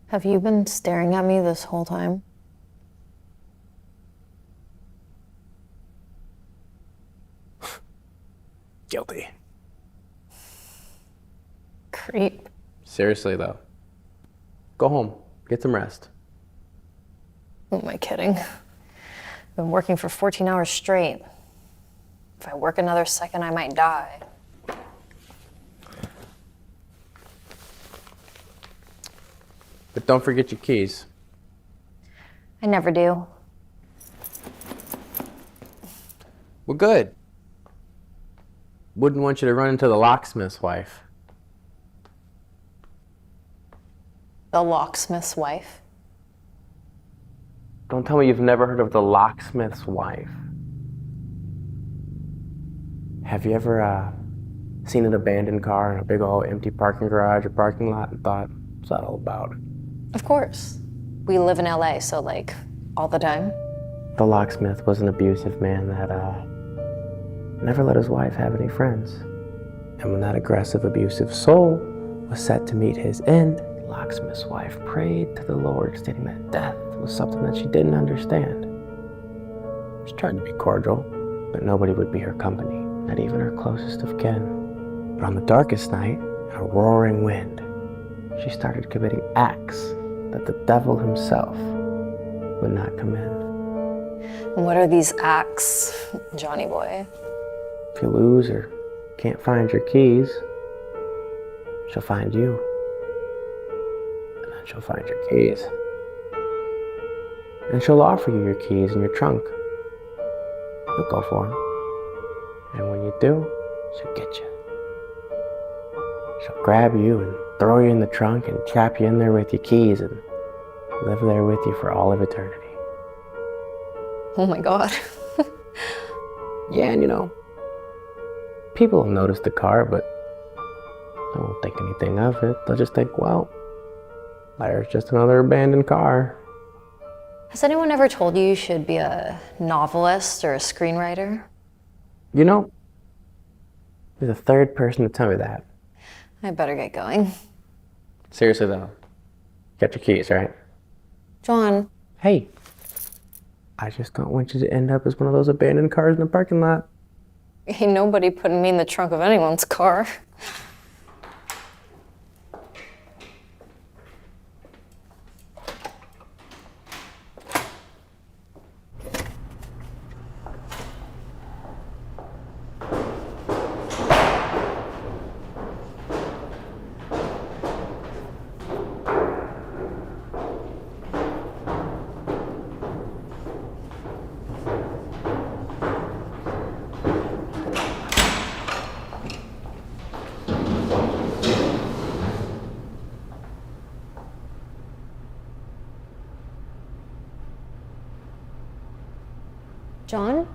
Have you been staring at me this whole time? Guilty. Creep. Seriously, though. Go home. Get some rest. Who am I kidding? I've been working for 14 hours straight. If I work another second, I might die. But don't forget your keys. I never do. Well, good. Wouldn't want you to run into the locksmith's wife. The locksmith's wife? Don't tell me you've never heard of the locksmith's wife. Have you ever seen an abandoned car in a big old empty parking garage or parking lot and thought, what's that all about? Of course. We live in LA, so like, all the time. The locksmith was an abusive man that never let his wife have any friends. And when that aggressive, abusive soul was set to meet his end, the locksmith's wife prayed to the Lord, stating that death was something that she didn't understand. She tried to be cordial, but nobody would be her company, not even her closest of kin. But on the darkest night, in a roaring wind, she started committing acts that the devil himself would not come in. And what are these acts, Johnny boy? If you lose or can't find your keys, she'll find you. And then she'll find your keys. And she'll offer you your keys in your trunk. You'll go for them. And when you do, she'll get you. She'll grab you and throw you in the trunk and trap you in there with your keys and live there with you for all of eternity. Oh my God. Yeah, and you know, people will notice the car, but they won't think anything of it. They'll just think, well, there's just another abandoned car. Has anyone ever told you you should be a novelist or a screenwriter? You know, you're the third person to tell me that. I better get going. Seriously though, get your keys, right? John. Hey, I just don't want you to end up as one of those abandoned cars in the parking lot. Ain't nobody putting me in the trunk of anyone's car. John?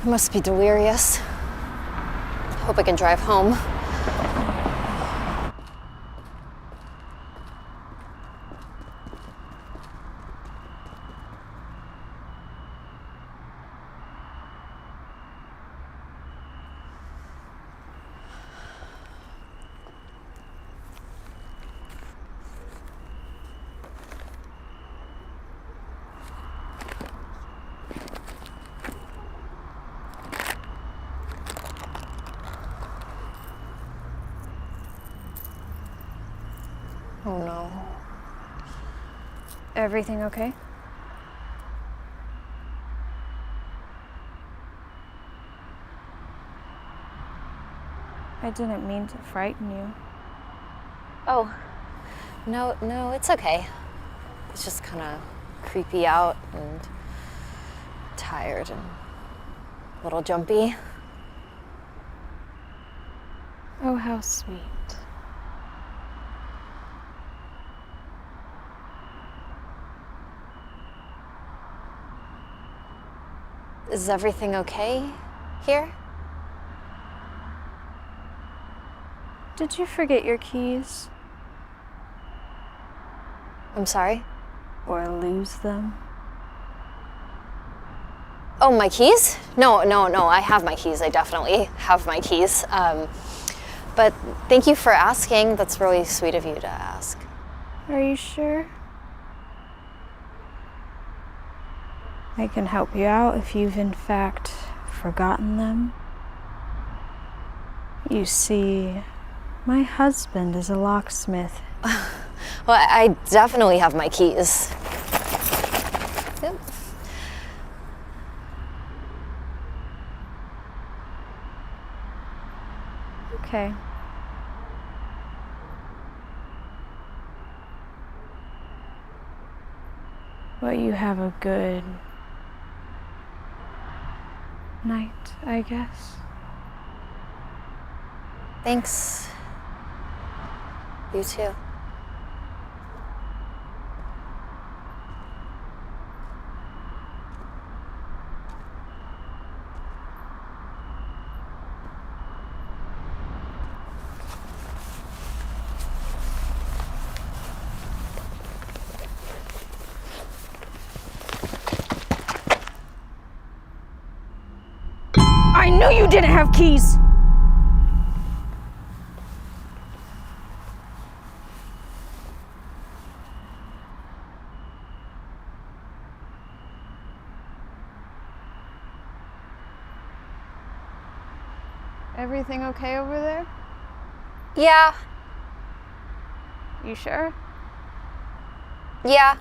I must be delirious. Hope I can drive home. Oh no. Everything okay? I didn't mean to frighten you. Oh, no, it's okay. It's just kind of creepy out, and tired and a little jumpy. Oh, how sweet. Is everything okay here? Did you forget your keys? I'm sorry? Or lose them? Oh, my keys? No, I have my keys. I definitely have my keys. But thank you for asking. That's really sweet of you to ask. Are you sure? I can help you out if you've in fact forgotten them. You see, my husband is a locksmith. Well, I definitely have my keys. Yep. Okay. Well, you have a good night, I guess. Thanks. You too. I knew you didn't have keys! Everything okay over there? Yeah. You sure? Yeah.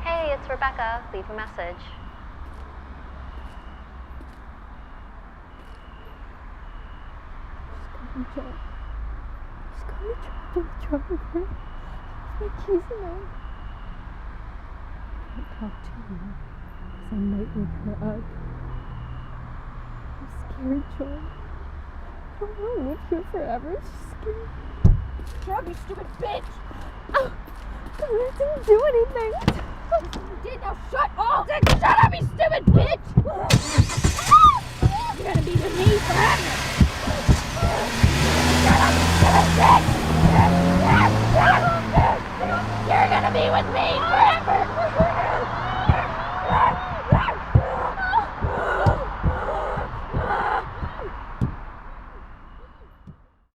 Hey, it's Rebecca. Leave a message. Just got me trapped in the truck with her. My keys in there. I can't talk to you because I might wake her up. I'm scared, Joy. I don't want to live here forever. It's just scary. Shut up, you stupid bitch! Oh, I didn't do anything. You did. Now shut up! Shut up, you stupid bitch! You're gonna be with me forever. Shut up, you stupid bitch! You're gonna be with me forever!